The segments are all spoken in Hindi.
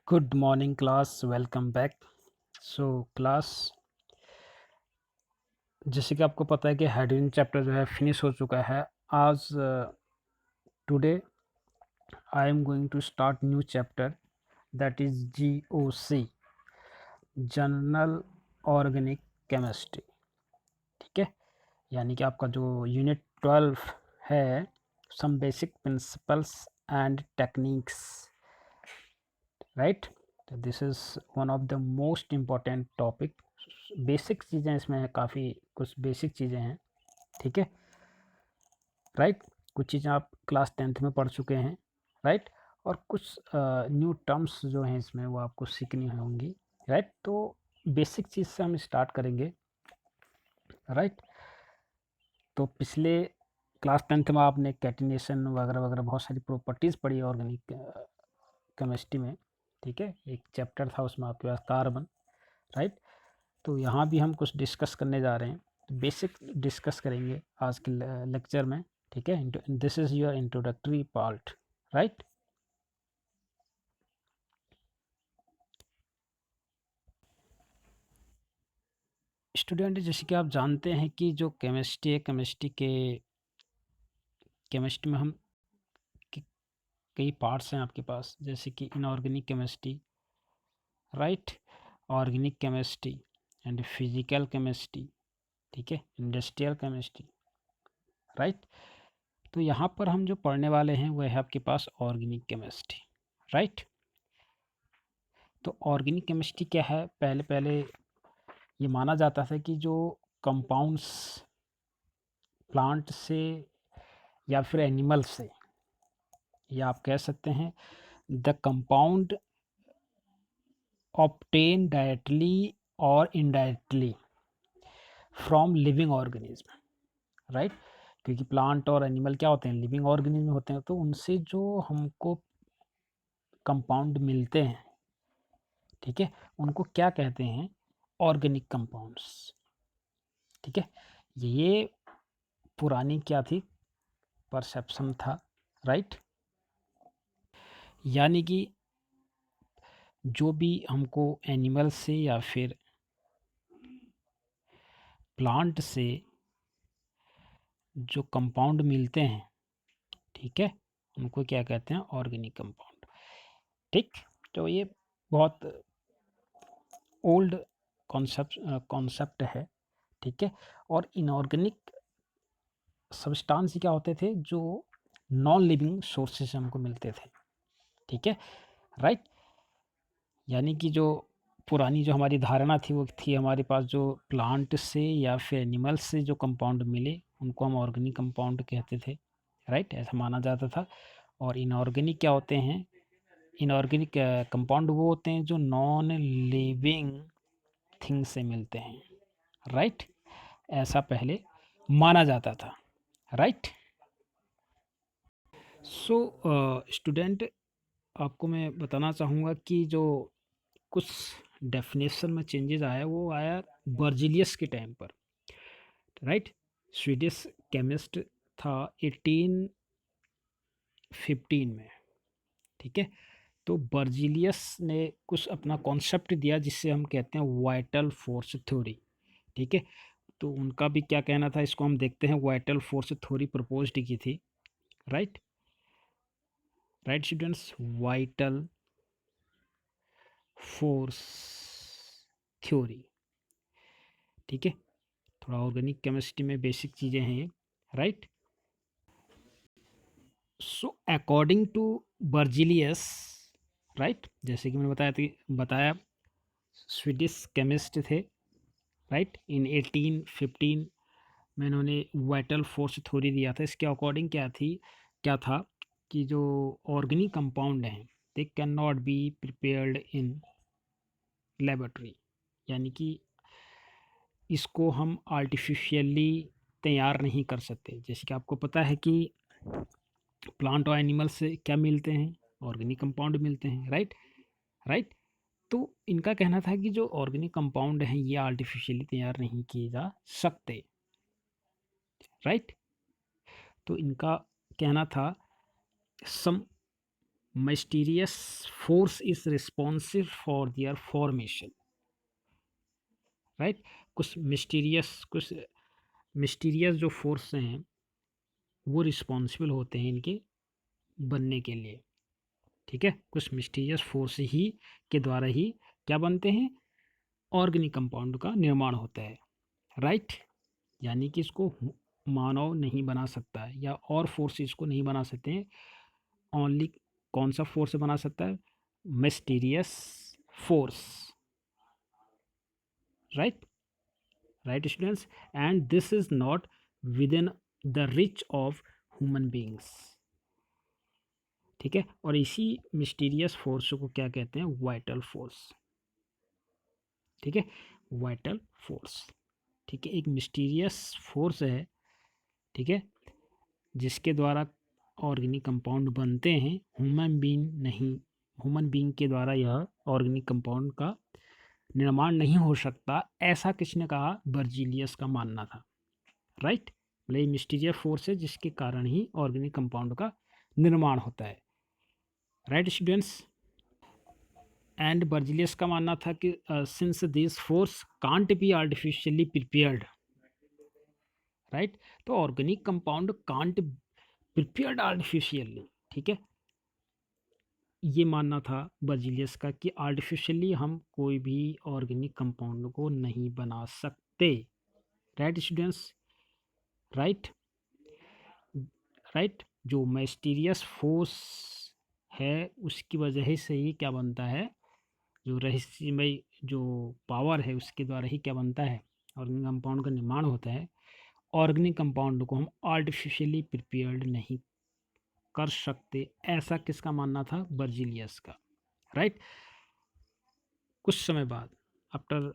Good morning class, welcome back. So class, जैसे कि आपको पता है कि हाइड्रोजन चैप्टर जो है फिनिश हो चुका है। आज today I am going to start new chapter, that is GOC, general organic chemistry. ठीक है, यानी कि आपका जो यूनिट 12 है, some basic principles and techniques, right. This is one of the most important topic. Basic चीज़ें इसमें हैं, काफ़ी कुछ बेसिक चीज़ें हैं। ठीक है, राइट। कुछ चीज़ें आप क्लास 10th में पढ़ चुके हैं, राइट। और कुछ न्यू टर्म्स जो हैं इसमें वो आपको सीखनी होंगी, राइट। तो बेसिक चीज़ से हम स्टार्ट करेंगे, राइट। तो पिछले क्लास 10th में आपने कैटिनेशन वगैरह वगैरह बहुत सारी प्रॉपर्टीज़ पढ़ी ऑर्गेनिक केमिस्ट्री में। ठीक है, एक चैप्टर था उसमें आपके पास कार्बन, राइट। तो यहाँ भी हम कुछ डिस्कस करने जा रहे हैं, तो बेसिक डिस्कस करेंगे आज के लेक्चर में। ठीक है, this is your introductory part, right. Student, जैसे कि आप जानते हैं कि जो केमिस्ट्री है, केमिस्ट्री में हम कई पार्ट्स हैं आपके पास, जैसे कि inorganic chemistry, right, organic chemistry and physical chemistry, ठीक है, इंडस्ट्रियल केमिस्ट्री, राइट। तो यहाँ पर हम जो पढ़ने वाले हैं वह है आपके पास ऑर्गेनिक केमिस्ट्री, राइट। तो ऑर्गेनिक केमिस्ट्री क्या है? पहले पहले ये माना जाता था कि जो कंपाउंड्स प्लांट से या फिर एनिमल से, या आप कह सकते हैं द कंपाउंड ऑब्टेन डायरेक्टली और indirectly from living organism, right. क्योंकि प्लांट और एनिमल क्या होते हैं? लिविंग ऑर्गेनिज्म होते हैं। तो उनसे जो हमको कंपाउंड मिलते हैं, ठीक है, उनको क्या कहते हैं? Organic compounds. ठीक है, ये पुरानी क्या थी? परसेप्शन था, राइट। यानी कि जो भी हमको एनिमल से या फिर प्लांट से जो कंपाउंड मिलते हैं, ठीक है, उनको क्या कहते हैं? Organic compound. ठीक, तो ये बहुत ओल्ड कॉन्सेप्ट है, ठीक है। और इनऑर्गेनिक सब्सटेंस क्या होते थे? जो नॉन लिविंग सोर्सेस हमको मिलते थे, ठीक है, राइट। यानी कि जो पुरानी जो हमारी धारणा थी वो थी, हमारे पास जो प्लांट से या फिर एनिमल से जो कंपाउंड मिले उनको हम ऑर्गेनिक कंपाउंड कहते थे, राइट, ऐसा माना जाता था। और इनऑर्गेनिक क्या होते हैं? इनऑर्गेनिक कंपाउंड वो होते हैं जो नॉन लिविंग थिंग से मिलते हैं, राइट। ऐसा पहले माना जाता था, राइट। सो स्टूडेंट, आपको मैं बताना चाहूँगा कि जो कुछ डेफिनेशन में चेंजेस आया वो आया बर्जिलियस के टाइम पर, राइट। स्वीडिश केमिस्ट था 1815 में, ठीक है। तो बर्जिलियस ने कुछ अपना कॉन्सेप्ट दिया जिससे हम कहते हैं वाइटल फोर्स थ्योरी, ठीक है। तो उनका भी क्या कहना था, इसको हम देखते हैं। वाइटल फोर्स थ्योरी प्रपोज्ड की थी, right, right students, vital force theory, ठीक है। थोड़ा ऑर्गेनिक केमिस्ट्री में बेसिक चीज़ें हैं ये, right. So according to Berzelius, right, जैसे कि मैंने बताया स्वीडिश केमिस्ट थे, राइट। इन 1815 में इन्होंने वाइटल फोर्स थ्योरी दिया था। इसके अकॉर्डिंग क्या था कि जो ऑर्गेनिक कंपाउंड हैं they can not be prepared in laboratory, यानी कि इसको हम आर्टिफिशियली तैयार नहीं कर सकते। जैसे कि आपको पता है कि प्लांट और एनिमल से क्या मिलते हैं? ऑर्गेनिक कंपाउंड मिलते हैं, राइट, राइट। तो इनका कहना था कि जो ऑर्गेनिक कंपाउंड हैं ये आर्टिफिशियली तैयार नहीं किए जा सकते, राइट। तो इनका कहना था सम mysterious force is responsive for their formation, right? कुछ मिस्टीरियस जो फोर्स हैं वो रिस्पॉन्सिबल होते हैं इनके बनने के लिए, ठीक है। कुछ मिस्टीरियस फोर्स ही के द्वारा ही क्या बनते हैं, ऑर्गेनिक कंपाउंड का निर्माण होता है, राइट। यानी कि इसको मानव नहीं बना सकता है या और फोर्स इसको नहीं बना सकते हैं, ओनली कौन सा फोर्स बना सकता है, mysterious force, right, right students. And this is not with in the rich of human beings, ठीक है। और इसी मिस्टीरियस फोर्स को क्या कहते हैं, वाइटल फोर्स, ठीक है, वाइटल फोर्स, ठीक है। एक मिस्टीरियस फोर्स है, ठीक है, जिसके द्वारा ऑर्गेनिक कंपाउंड बनते हैं, ह्यूमन बीइंग नहीं, ह्यूमन बीइंग के द्वारा यह ऑर्गेनिक कंपाउंड का निर्माण नहीं हो सकता, ऐसा किसने कहा, बर्जीलियस का मानना था, राइट। मतलब ये मिस्टीरियस फोर्स है जिसके कारण ही ऑर्गेनिक कंपाउंड का निर्माण होता है, राइट स्टूडेंट्स। एंड बर्जीलियस का मानना था कि since this force can't be artificially prepared, right, तो organic compound can't prepared artificially, ठीक है। ये मानना था बर्जीलियस का कि आर्टिफिशियली हम कोई भी ऑर्गेनिक कंपाउंड को नहीं बना सकते, राइट स्टूडेंट्स, राइट, राइट। जो मिस्टीरियस फोर्स है उसकी वजह से ही क्या बनता है, जो रहस्यमय जो पावर है उसके द्वारा ही क्या बनता है, ऑर्गेनिक कंपाउंड का निर्माण होता है। ऑर्गेनिक कंपाउंड को हम आर्टिफिशियली प्रिपेयर्ड नहीं कर सकते, ऐसा किसका मानना था, बर्जीलियस का, राइट। कुछ समय बाद आफ्टर,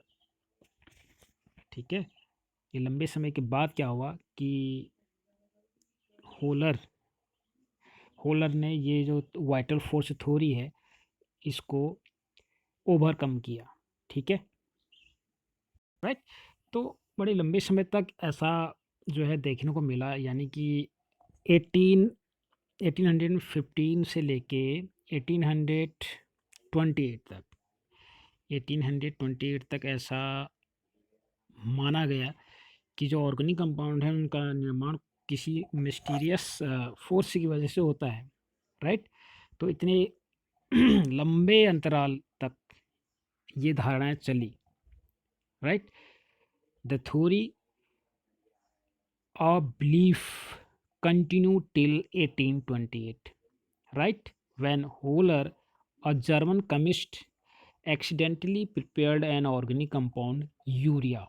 ठीक है, ये लंबे समय के बाद क्या हुआ कि होलर होलर ने ये जो वाइटल फोर्स थ्योरी है इसको ओवरकम किया, ठीक है, राइट। तो बड़े लंबे समय तक ऐसा जो है देखने को मिला, यानी कि 1815 से लेके 1828 तक, 1828 तक ऐसा माना गया कि जो ऑर्गेनिक कंपाउंड है उनका निर्माण किसी मिस्टीरियस फोर्स की वजह से होता है, राइट। तो इतने लंबे अंतराल तक ये धारणाएं चली, right. The theory of belief continued till 1828, right, when Holler, a German chemist, accidentally prepared an organic compound urea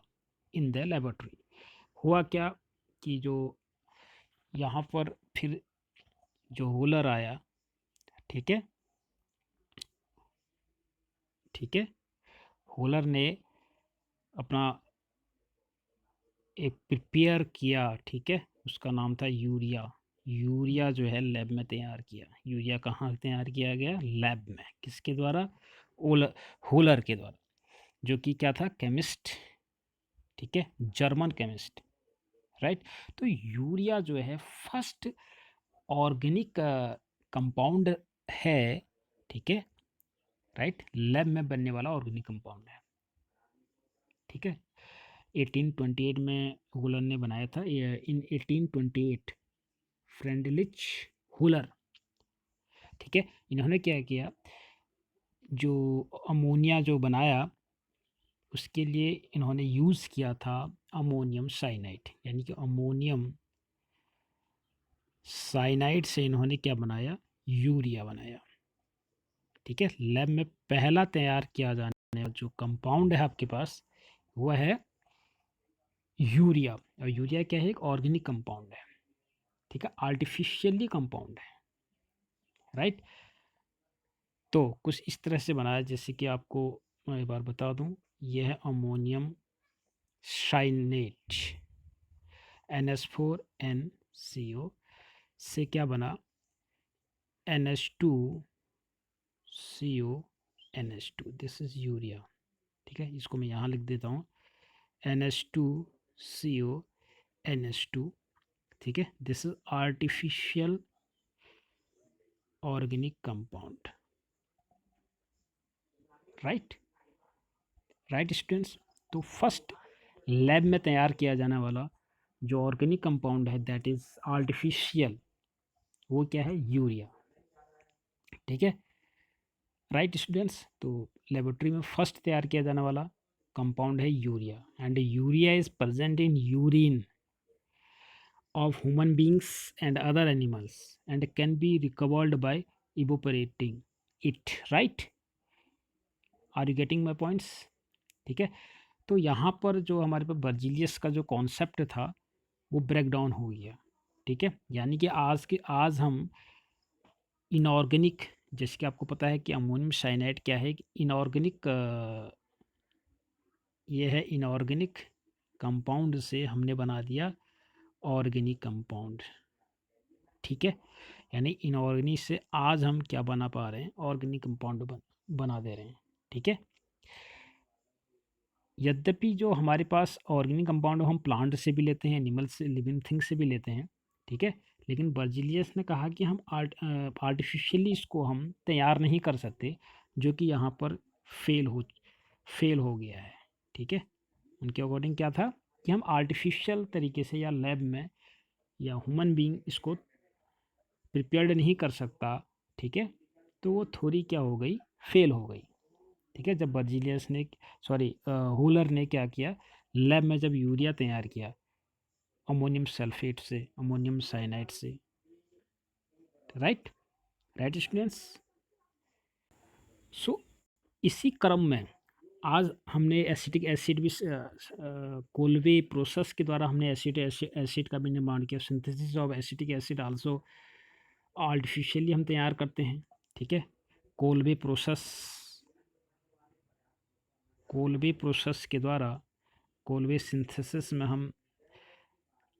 in the laboratory। हुआ क्या कि जो यहाँ पर फिर जो होलर आया, ठीक है, ठीक है, होलर ने अपना एक प्रिपेयर किया, ठीक है, उसका नाम था यूरिया। यूरिया जो है लैब में तैयार किया। यूरिया कहाँ तैयार किया गया, लैब में, किसके द्वारा, होलर के द्वारा, जो कि क्या था, केमिस्ट, ठीक है, जर्मन केमिस्ट, राइट। तो यूरिया जो है फर्स्ट ऑर्गेनिक कंपाउंड है, ठीक है, राइट, लैब में बनने वाला ऑर्गेनिक कंपाउंड है, ठीक है। 1828 में हुलर ने बनाया था। इन 1828 फ्रेंडलिच हुलर, ठीक है, इन्होंने क्या किया, जो अमोनिया जो बनाया उसके लिए इन्होंने यूज़ किया था अमोनियम साइनाइड, यानी कि अमोनियम साइनाइड से इन्होंने क्या बनाया, यूरिया बनाया, ठीक है। लैब में पहला तैयार किया जाने वाला जो कंपाउंड है आपके पास वह है यूरिया। और यूरिया क्या है, एक ऑर्गेनिक कंपाउंड है, ठीक है, आर्टिफिशियली कंपाउंड है, राइट। तो कुछ इस तरह से बनाया, जैसे कि आपको मैं एक बार बता दूं, यह है अमोनियम साइनेट, NH4NCO से क्या बना, NH2CO NH2, this is urea, ठीक है। इसको मैं यहाँ लिख देता हूँ, NH2CO NH2, ठीक है। This is artificial organic compound, right right students. तो फर्स्ट लैब में तैयार किया जाने वाला जो ऑर्गेनिक कंपाउंड है दैट इज आर्टिफिशियल, वो क्या है, यूरिया। ठीक है, राइट स्टूडेंट्स। तो लेबोरेटरी में फर्स्ट तैयार किया जाने वाला कंपाउंड है urea, and urea is present in urine of human beings and other animals and can be recovered by evaporating it, right? Are you getting my points? ठीक है, तो यहाँ पर जो हमारे पास बर्जीलियस का जो कॉन्सेप्ट था वो ब्रेक डाउन हो गया। ठीक है, यानी कि आज हम इनऑर्गेनिक, जैसे कि आपको पता है कि अमोनियम साइनाइड क्या है, इनऑर्गेनिक, ये है इनऑर्गेनिक कंपाउंड से हमने बना दिया ऑर्गेनिक कंपाउंड। ठीक है, यानी इनऑर्गेनिक से आज हम क्या बना पा रहे हैं, ऑर्गेनिक कंपाउंड बना दे रहे हैं। ठीक है, यद्यपि जो हमारे पास ऑर्गेनिक कंपाउंड हम प्लांट से भी लेते हैं, एनिमल से, लिविंग थिंग से भी लेते हैं। ठीक है, लेकिन बर्जीलियस ने कहा कि हम आर्टिफिशियली इसको हम तैयार नहीं कर सकते, जो कि यहाँ पर फेल हो गया है। ठीक है, उनके अकॉर्डिंग क्या था कि हम आर्टिफिशियल तरीके से या लैब में या ह्यूमन बीइंग इसको प्रिपेयर्ड नहीं कर सकता। ठीक है, तो वो थोड़ी क्या हो गई, फेल हो गई। ठीक है, जब बर्जीलियस ने, सॉरी हुलर ने क्या किया, लैब में जब यूरिया तैयार किया अमोनियम सल्फेट से, अमोनियम साइनाइड से, राइट राइट स्टूडेंट्स। सो इसी क्रम में आज हमने एसिटिक एसिड भी कोल्वे प्रोसेस के द्वारा हमने एसिड का भी निर्माण किया। Synthesis of acetic acid also artificially हम तैयार करते हैं। ठीक है, कोल्वे प्रोसेस के द्वारा, कोल्वे सिंथेसिस में हम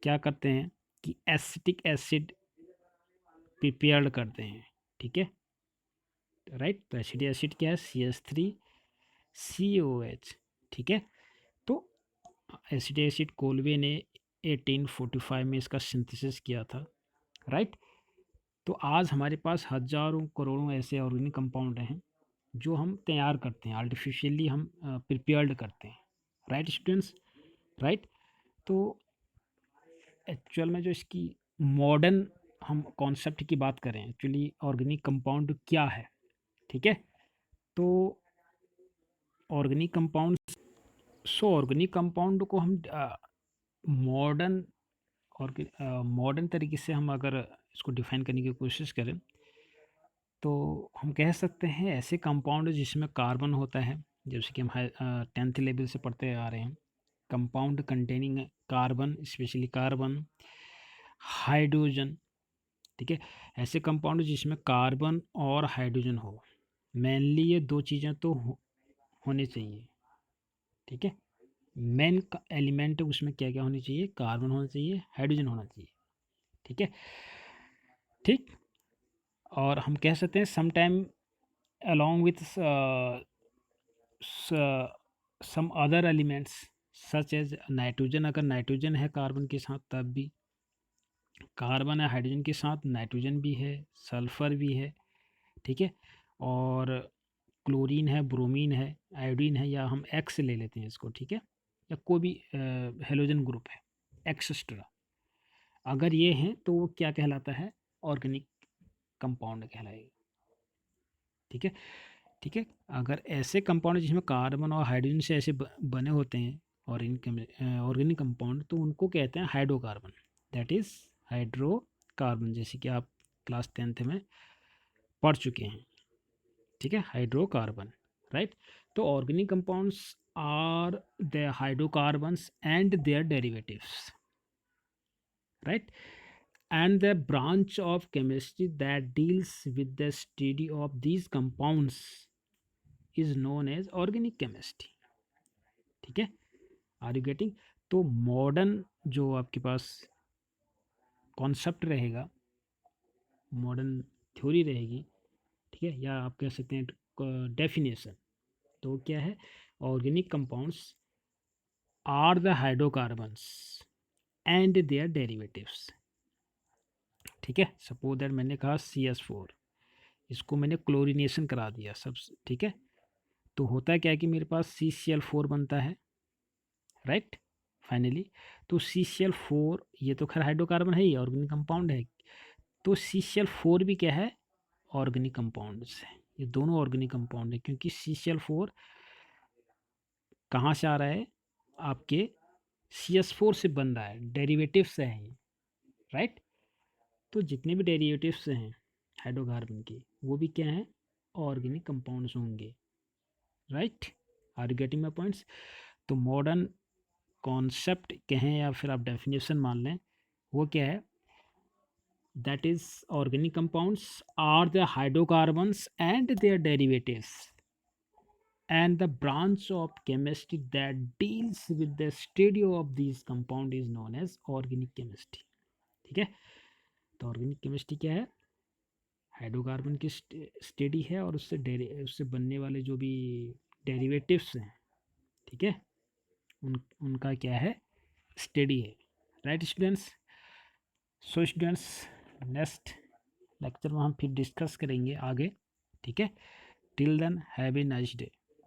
क्या करते हैं कि एसिटिक एसिड प्रिपेयर्ड करते हैं। ठीक है, राइट। तो एसिटिक एसिड क्या है, CH3COH। ठीक है, तो एसिटिक एसिड कोल्वे ने 1845 में इसका सिंथेसिस किया था, राइट। तो आज हमारे पास हजारों करोड़ों ऐसे ऑर्गेनिक कंपाउंड हैं जो हम तैयार करते हैं, आर्टिफिशियली हम प्रिपेयर्ड करते हैं, राइट स्टूडेंट्स, राइट। तो एक्चुअल में जो इसकी मॉडर्न हम कॉन्सेप्ट की बात करें, एक्चुअली ऑर्गेनिक कंपाउंड क्या है। ठीक है, तो ऑर्गेनिक कंपाउंड, ऑर्गेनिक कंपाउंड को हम मॉडर्न और मॉडर्न तरीके से हम अगर इसको डिफाइन करने की कोशिश करें तो हम कह सकते हैं ऐसे कंपाउंड जिसमें कार्बन होता है, जैसे कि हम 10th लेवल से पढ़ते आ रहे हैं, compound containing carbon, specially carbon, hydrogen. ठीक है, ऐसे कंपाउंड जिसमें कार्बन और हाइड्रोजन हो, मेनली ये दो चीज़ें तो होने चाहिए। ठीक है, मेन एलिमेंट उसमें क्या क्या होनी चाहिए, कार्बन होना चाहिए, हाइड्रोजन होना चाहिए। ठीक है, ठीक। और हम कह सकते हैं sometime along with some other elements such as nitrogen, अगर नाइट्रोजन है कार्बन के साथ तब भी, कार्बन है हाइड्रोजन के साथ, नाइट्रोजन भी है, सल्फर भी है। ठीक है, और क्लोरीन है, ब्रोमीन है, आयोडीन है, या हम एक्स ले लेते हैं इसको। ठीक है, या कोई भी हेलोजन ग्रुप है, एक्सेट्रा, अगर ये हैं तो वो क्या कहलाता है, ऑर्गेनिक कंपाउंड कहलाएगा। ठीक है, ठीक है, अगर ऐसे कंपाउंड जिसमें कार्बन और हाइड्रोजन से ऐसे बने होते हैं ऑर्गेनिक कंपाउंड, तो उनको कहते हैं हाइड्रोकार्बन, दैट इज़ हाइड्रोकार्बन, जैसे कि आप क्लास 10th में पढ़ चुके हैं। ठीक है, हाइड्रोकार्बन, राइट। तो organic compounds are the hydrocarbons and their derivatives, right, and the branch of chemistry that deals with the study of these compounds is known as organic chemistry। ठीक है, आर यू गेटिंग। तो मॉडर्न जो आपके पास कॉन्सेप्ट रहेगा, मॉडर्न थ्योरी रहेगी, ठीक है, या आप कह सकते हैं डेफिनेशन, तो क्या है, organic compounds are the hydrocarbons and their derivatives. ठीक है, सपोज दैट मैंने कहा CH4, इसको मैंने क्लोरीनेशन करा दिया सब, ठीक है। तो होता क्या है कि मेरे पास CCl4 बनता है, राइट, फाइनली। तो CCl4 ये तो खैर हाइड्रोकार्बन है ही, ऑर्गेनिक कंपाउंड है। तो CCl4 भी क्या है, ऑर्गेनिक कंपाउंड्स है। ये दोनों ऑर्गेनिक कंपाउंड है, क्योंकि CCl4 कहाँ से आ रहा है, आपके CS4 से बन रहा है, डेरिवेटिव से है ये, राइट। तो जितने भी डेरिवेटिव्स हैं हाइड्रोकार्बन के, वो भी क्या हैं, ऑर्गेनिक कंपाउंड्स होंगे, right. Are you getting my points. तो मॉडर्न कॉन्सेप्ट कहें या फिर आप डेफिनेशन मान लें, वो क्या है, that is organic compounds are the hydrocarbons and their derivatives and the branch of chemistry that deals with the study of these compound is known as organic chemistry, ठीक है। तो ऑर्गेनिक केमिस्ट्री क्या है, हाइड्रोकार्बन की स्टडी है, और उससे बनने वाले जो भी डेरिवेटिव्स हैं, ठीक है, उनका क्या है, स्टडी है, right students. So students, next lecture में हम फिर डिस्कस करेंगे आगे, ठीक है। Till then have a nice day.